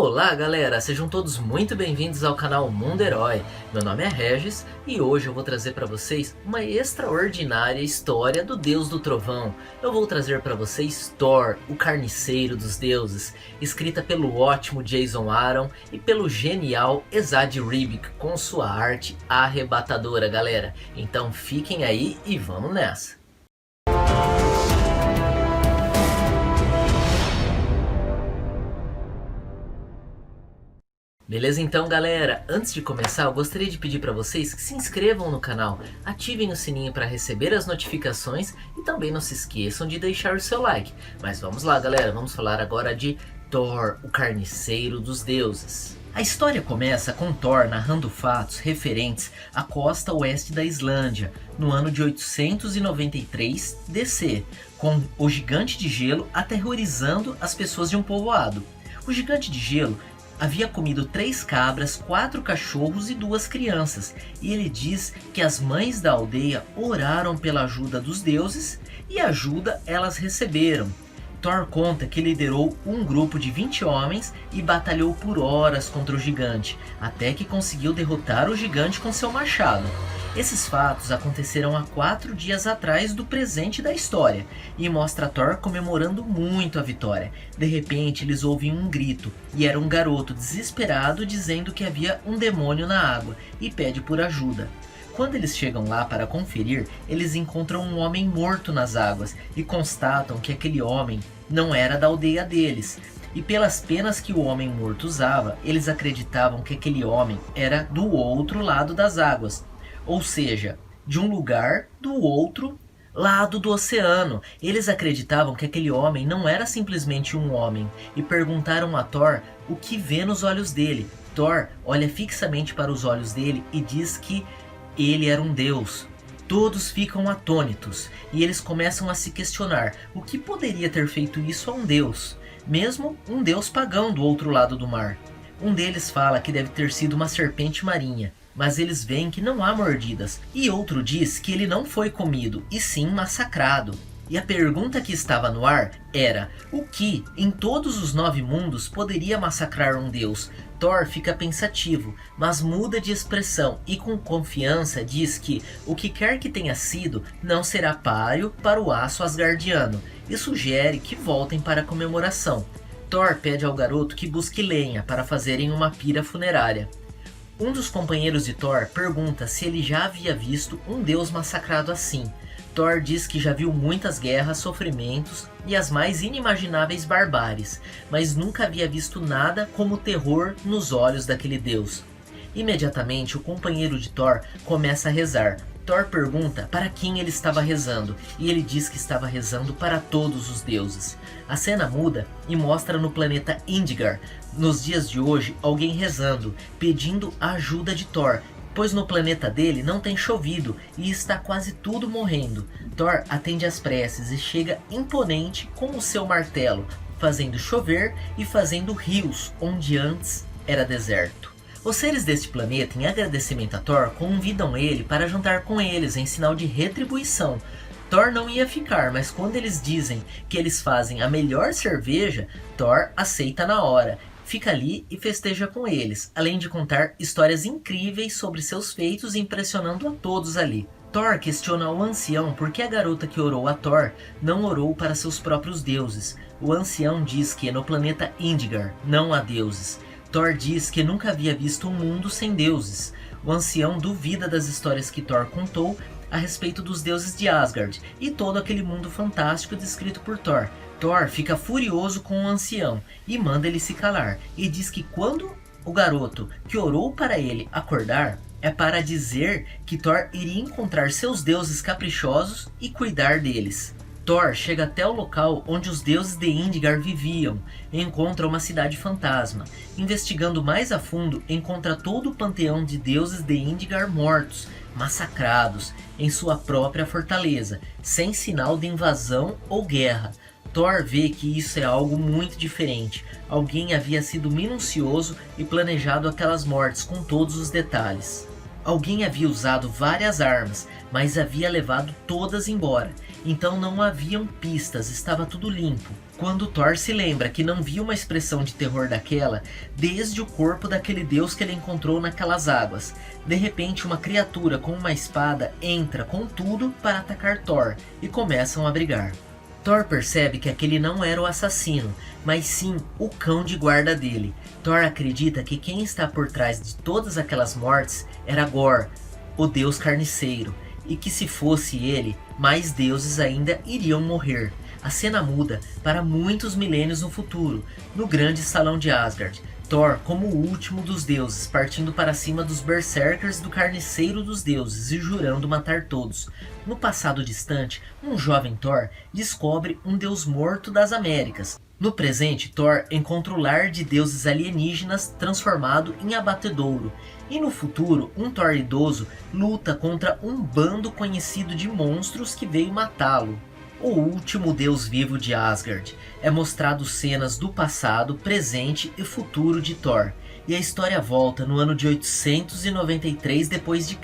Olá galera, sejam todos muito bem-vindos ao canal Mundo Herói. Meu nome é Regis e hoje eu vou trazer para vocês uma extraordinária história do Deus do Trovão. Eu vou trazer para vocês Thor, o carniceiro dos deuses, escrita pelo ótimo Jason Aaron e pelo genial Esad Ribic, com sua arte arrebatadora, galera. Então fiquem aí e vamos nessa! Beleza então galera, antes de começar eu gostaria de pedir para vocês que se inscrevam no canal, ativem o sininho para receber as notificações e também não se esqueçam de deixar o seu like. Mas vamos lá galera, vamos falar agora de Thor, o carniceiro dos deuses. A história começa com Thor narrando fatos referentes à costa oeste da Islândia, no ano de 893 DC, com o gigante de gelo aterrorizando as pessoas de um povoado. O gigante de gelo havia comido 3 cabras, 4 cachorros e 2 crianças, e ele diz que as mães da aldeia oraram pela ajuda dos deuses e ajuda elas receberam. Thor conta que liderou um grupo de 20 homens e batalhou por horas contra o gigante, até que conseguiu derrotar o gigante com seu machado. Esses fatos aconteceram há 4 dias atrás do presente da história, e mostra Thor comemorando muito a vitória. De repente eles ouvem um grito, e era um garoto desesperado dizendo que havia um demônio na água, e pede por ajuda. Quando eles chegam lá para conferir, eles encontram um homem morto nas águas, e constatam que aquele homem não era da aldeia deles. E pelas penas que o homem morto usava, eles acreditavam que aquele homem era do outro lado das águas. Ou seja, de um lugar do outro lado do oceano. Eles acreditavam que aquele homem não era simplesmente um homem e perguntaram a Thor o que vê nos olhos dele. Thor olha fixamente para os olhos dele e diz que ele era um deus. Todos ficam atônitos e eles começam a se questionar o que poderia ter feito isso a um deus, mesmo um deus pagão do outro lado do mar. Um deles fala que deve ter sido uma serpente marinha, mas eles veem que não há mordidas, e outro diz que ele não foi comido, e sim massacrado. E a pergunta que estava no ar era: o que, em todos os 9 mundos, poderia massacrar um deus? Thor fica pensativo, mas muda de expressão e com confiança diz que o que quer que tenha sido não será páreo para o aço asgardiano, e sugere que voltem para a comemoração. Thor pede ao garoto que busque lenha para fazerem uma pira funerária. Um dos companheiros de Thor pergunta se ele já havia visto um deus massacrado assim. Thor diz que já viu muitas guerras, sofrimentos e as mais inimagináveis barbáries, mas nunca havia visto nada como o terror nos olhos daquele deus. Imediatamente o companheiro de Thor começa a rezar. Thor pergunta para quem ele estava rezando, e ele diz que estava rezando para todos os deuses. A cena muda e mostra no planeta Indgar, nos dias de hoje, alguém rezando, pedindo a ajuda de Thor, pois no planeta dele não tem chovido e está quase tudo morrendo. Thor atende às preces e chega imponente com o seu martelo, fazendo chover e fazendo rios onde antes era deserto. Os seres deste planeta, em agradecimento a Thor, convidam ele para jantar com eles em sinal de retribuição. Thor não ia ficar, mas quando eles dizem que eles fazem a melhor cerveja, Thor aceita na hora. Fica ali e festeja com eles, além de contar histórias incríveis sobre seus feitos, impressionando a todos ali. Thor questiona o ancião por que a garota que orou a Thor não orou para seus próprios deuses. O ancião diz que no planeta Indgar não há deuses. Thor diz que nunca havia visto um mundo sem deuses. O ancião duvida das histórias que Thor contou a respeito dos deuses de Asgard e todo aquele mundo fantástico descrito por Thor. Thor fica furioso com o ancião e manda ele se calar, e diz que quando o garoto que orou para ele acordar, é para dizer que Thor iria encontrar seus deuses caprichosos e cuidar deles. Thor chega até o local onde os deuses de Indgar viviam e encontra uma cidade fantasma. Investigando mais a fundo, encontra todo o panteão de deuses de Indgar mortos, massacrados em sua própria fortaleza, sem sinal de invasão ou guerra. Thor vê que isso é algo muito diferente. Alguém havia sido minucioso e planejado aquelas mortes com todos os detalhes. Alguém havia usado várias armas, mas havia levado todas embora. Então não haviam pistas, estava tudo limpo. Quando Thor se lembra que não viu uma expressão de terror daquela, desde o corpo daquele deus que ele encontrou naquelas águas. De repente uma criatura com uma espada entra com tudo para atacar Thor e começam a brigar. Thor percebe que aquele não era o assassino, mas sim o cão de guarda dele. Thor acredita que quem está por trás de todas aquelas mortes era Gorr, o deus carniceiro, e que se fosse ele, mais deuses ainda iriam morrer. A cena muda para muitos milênios no futuro, no grande salão de Asgard. Thor, como o último dos deuses, partindo para cima dos berserkers do carniceiro dos deuses e jurando matar todos. No passado distante, um jovem Thor descobre um deus morto das Américas. No presente, Thor encontra o lar de deuses alienígenas transformado em abatedouro. E no futuro, um Thor idoso luta contra um bando conhecido de monstros que veio matá-lo. O último deus vivo de Asgard. É mostrado cenas do passado, presente e futuro de Thor. E a história volta no ano de 893 d.C.,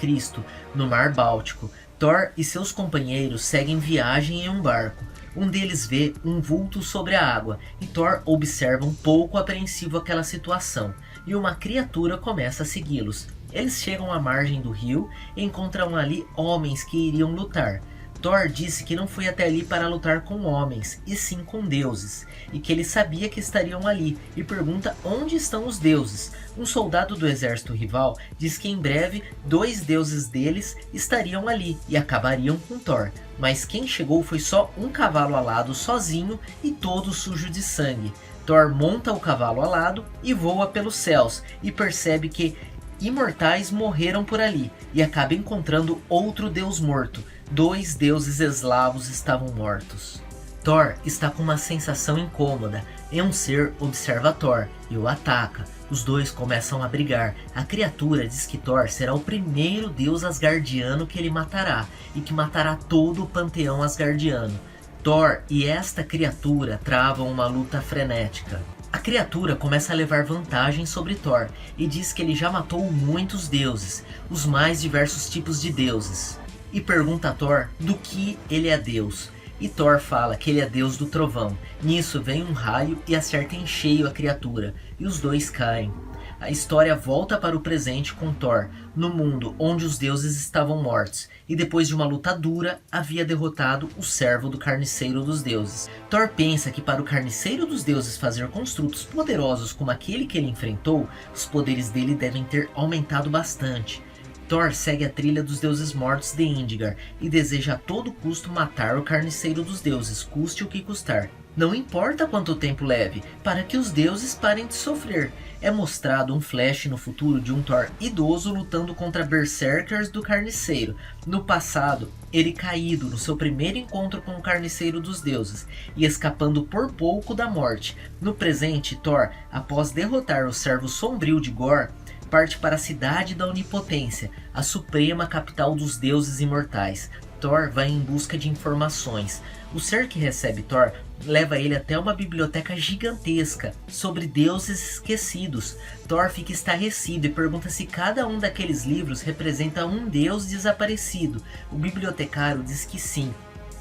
no Mar Báltico. Thor e seus companheiros seguem viagem em um barco. Um deles vê um vulto sobre a água e Thor observa um pouco apreensivo aquela situação. E uma criatura começa a segui-los. Eles chegam à margem do rio e encontram ali homens que iriam lutar. Thor disse que não foi até ali para lutar com homens, e sim com deuses, e que ele sabia que estariam ali, e pergunta onde estão os deuses. Um soldado do exército rival diz que em breve 2 deuses deles estariam ali, e acabariam com Thor. Mas quem chegou foi só um cavalo alado sozinho e todo sujo de sangue. Thor monta o cavalo alado e voa pelos céus, e percebe que imortais morreram por ali, e acaba encontrando outro deus morto. 2 deuses eslavos estavam mortos. Thor está com uma sensação incômoda, e um ser observa Thor e o ataca. Os dois começam a brigar. A criatura diz que Thor será o primeiro deus asgardiano que ele matará, e que matará todo o panteão asgardiano. Thor e esta criatura travam uma luta frenética. A criatura começa a levar vantagem sobre Thor, e diz que ele já matou muitos deuses, os mais diversos tipos de deuses. E pergunta a Thor do que ele é deus. E Thor fala que ele é deus do trovão. Nisso vem um raio e acerta em cheio a criatura, e os dois caem. A história volta para o presente com Thor, no mundo onde os deuses estavam mortos, e depois de uma luta dura, havia derrotado o servo do carniceiro dos deuses. Thor pensa que para o carniceiro dos deuses fazer construtos poderosos como aquele que ele enfrentou, os poderes dele devem ter aumentado bastante. Thor segue a trilha dos deuses mortos de Indgar e deseja a todo custo matar o carniceiro dos deuses, custe o que custar. Não importa quanto tempo leve, para que os deuses parem de sofrer. É mostrado um flash no futuro de um Thor idoso lutando contra berserkers do carniceiro. No passado, ele caído no seu primeiro encontro com o carniceiro dos deuses e escapando por pouco da morte. No presente, Thor, após derrotar o servo sombrio de Gorr, parte para a cidade da Onipotência, a suprema capital dos deuses imortais. Thor vai em busca de informações. O ser que recebe Thor leva ele até uma biblioteca gigantesca sobre deuses esquecidos. Thor fica estarrecido e pergunta se cada um daqueles livros representa um deus desaparecido. O bibliotecário diz que sim.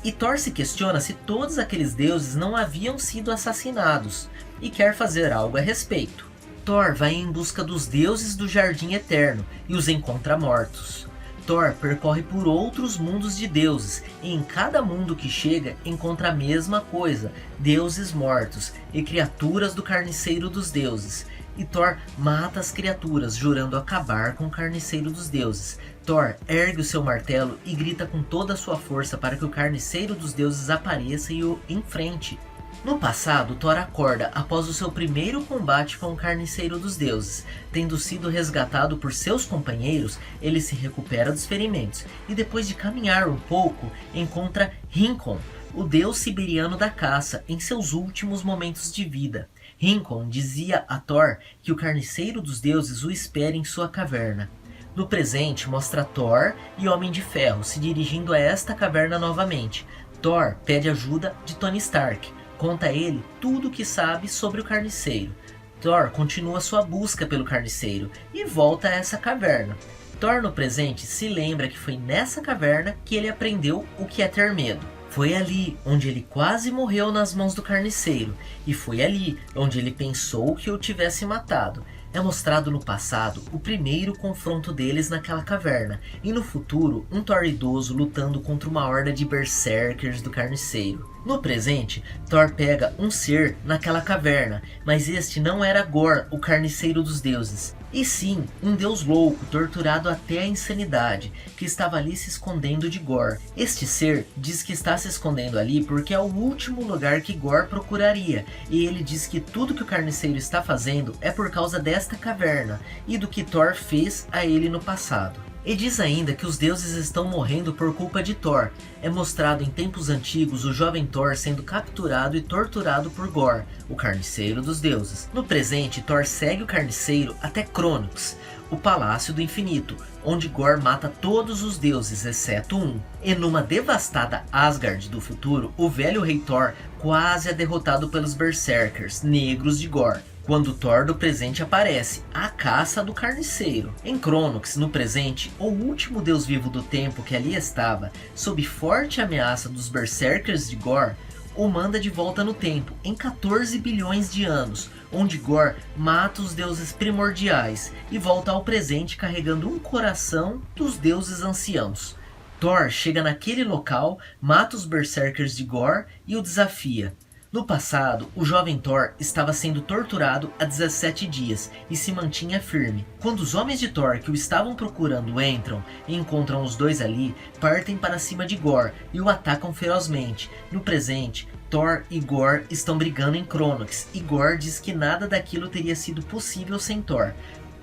E Thor se questiona se todos aqueles deuses não haviam sido assassinados e quer fazer algo a respeito. Thor vai em busca dos deuses do Jardim Eterno e os encontra mortos. Thor percorre por outros mundos de deuses e em cada mundo que chega encontra a mesma coisa, deuses mortos e criaturas do carniceiro dos deuses. E Thor mata as criaturas, jurando acabar com o carniceiro dos deuses. Thor ergue o seu martelo e grita com toda a sua força para que o carniceiro dos deuses apareça e o enfrente. No passado, Thor acorda após o seu primeiro combate com o carniceiro dos deuses. Tendo sido resgatado por seus companheiros, ele se recupera dos ferimentos e depois de caminhar um pouco, encontra Rinkon, o deus siberiano da caça, em seus últimos momentos de vida. Rinkon dizia a Thor que o carniceiro dos deuses o espera em sua caverna. No presente, mostra Thor e Homem de Ferro se dirigindo a esta caverna novamente. Thor pede ajuda de Tony Stark. Conta a ele tudo o que sabe sobre o carniceiro. Thor continua sua busca pelo carniceiro e volta a essa caverna. Thor no presente se lembra que foi nessa caverna que ele aprendeu o que é ter medo. Foi ali onde ele quase morreu nas mãos do carniceiro, e foi ali onde ele pensou que o tivesse matado. É mostrado no passado o primeiro confronto deles naquela caverna, e no futuro um Thor idoso lutando contra uma horda de berserkers do carniceiro. No presente, Thor pega um ser naquela caverna, mas este não era Gorr, o carniceiro dos deuses, e sim um deus louco, torturado até a insanidade, que estava ali se escondendo de Gorr. Este ser diz que está se escondendo ali porque é o último lugar que Gorr procuraria, e ele diz que tudo que o carniceiro está fazendo é por causa desta caverna, e do que Thor fez a ele no passado. E diz ainda que os deuses estão morrendo por culpa de Thor. É mostrado em tempos antigos o jovem Thor sendo capturado e torturado por Gorr, o carniceiro dos deuses. No presente, Thor segue o carniceiro até Cronos, o Palácio do Infinito, onde Gorr mata todos os deuses, exceto um. E numa devastada Asgard do futuro, o velho rei Thor quase é derrotado pelos Berserkers negros de Gorr, quando Thor do presente aparece, a caça do carniceiro. Em Cronos, no presente, o último deus vivo do tempo que ali estava, sob forte ameaça dos Berserkers de Gorr, o manda de volta no tempo, em 14 bilhões de anos, onde Gorr mata os deuses primordiais e volta ao presente carregando um coração dos deuses anciãos. Thor chega naquele local, mata os Berserkers de Gorr e o desafia. No passado, o jovem Thor estava sendo torturado há 17 dias e se mantinha firme. Quando os homens de Thor que o estavam procurando entram e encontram os dois ali, partem para cima de Gorr e o atacam ferozmente. No presente, Thor e Gorr estão brigando em Cronos e Gorr diz que nada daquilo teria sido possível sem Thor.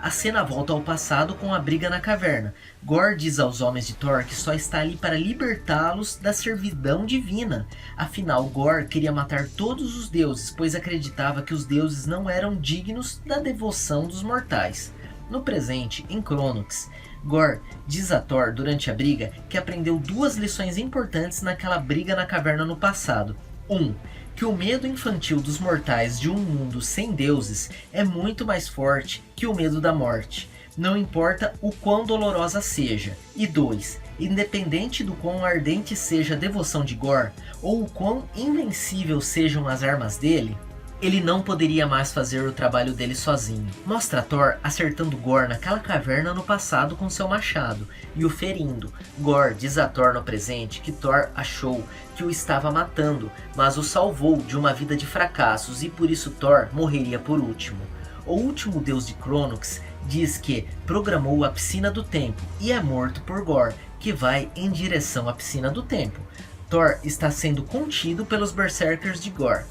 A cena volta ao passado com a briga na caverna. Gorr diz aos homens de Thor que só está ali para libertá-los da servidão divina. Afinal, Gorr queria matar todos os deuses, pois acreditava que os deuses não eram dignos da devoção dos mortais. No presente, em Cronos, Gorr diz a Thor durante a briga que aprendeu duas lições importantes naquela briga na caverna no passado. 1. Que o medo infantil dos mortais de um mundo sem deuses é muito mais forte que o medo da morte, não importa o quão dolorosa seja. E 2. Independente do quão ardente seja a devoção de Gorr, ou o quão invencível sejam as armas dele, ele não poderia mais fazer o trabalho dele sozinho. Mostra Thor acertando Gorr naquela caverna no passado com seu machado e o ferindo. Gorr diz a Thor no presente que Thor achou que o estava matando, mas o salvou de uma vida de fracassos e por isso Thor morreria por último. O último deus de Cronos diz que programou a piscina do tempo e é morto por Gorr, que vai em direção à piscina do tempo. Thor está sendo contido pelos Berserkers de Gorr.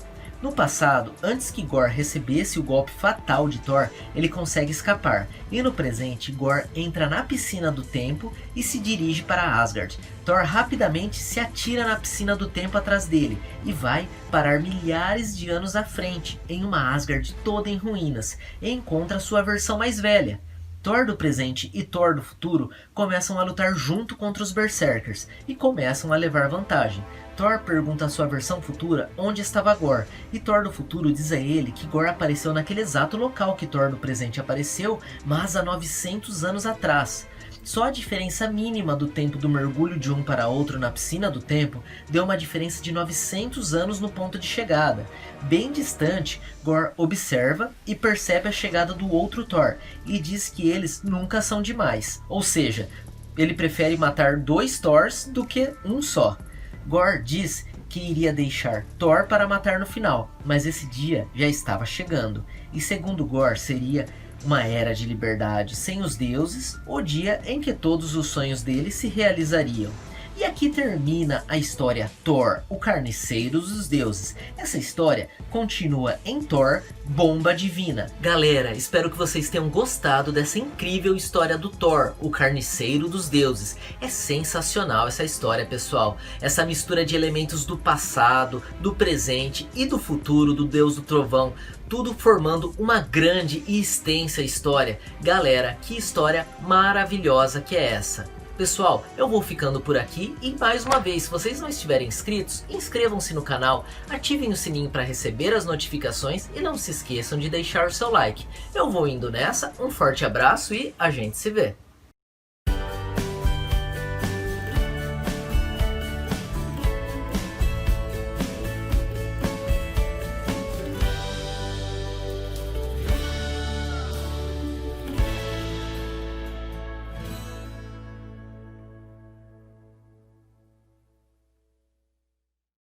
No passado, antes que Gorr recebesse o golpe fatal de Thor, ele consegue escapar, e no presente, Gorr entra na piscina do tempo e se dirige para Asgard. Thor rapidamente se atira na piscina do tempo atrás dele, e vai parar milhares de anos à frente, em uma Asgard toda em ruínas, e encontra sua versão mais velha. Thor do presente e Thor do futuro começam a lutar junto contra os Berserkers, e começam a levar vantagem. Thor pergunta à sua versão futura onde estava Gorr, e Thor do futuro diz a ele que Gorr apareceu naquele exato local que Thor do presente apareceu, mas há 900 anos atrás. Só a diferença mínima do tempo do mergulho de um para outro na piscina do tempo deu uma diferença de 900 anos no ponto de chegada. Bem distante, Gorr observa e percebe a chegada do outro Thor, e diz que eles nunca são demais. Ou seja, ele prefere matar 2 Thors do que um só. Gorr diz que iria deixar Thor para matar no final, mas esse dia já estava chegando, e segundo Gorr seria uma era de liberdade sem os deuses, o dia em que todos os sonhos dele se realizariam. E aqui termina a história Thor, o carniceiro dos deuses. Essa história continua em Thor, Bomba Divina. Galera, espero que vocês tenham gostado dessa incrível história do Thor, o carniceiro dos deuses. É sensacional essa história, pessoal. Essa mistura de elementos do passado, do presente e do futuro do deus do trovão. Tudo formando uma grande e extensa história. Galera, que história maravilhosa que é essa! Pessoal, eu vou ficando por aqui e mais uma vez, se vocês não estiverem inscritos, inscrevam-se no canal, ativem o sininho para receber as notificações e não se esqueçam de deixar o seu like. Eu vou indo nessa, um forte abraço e a gente se vê!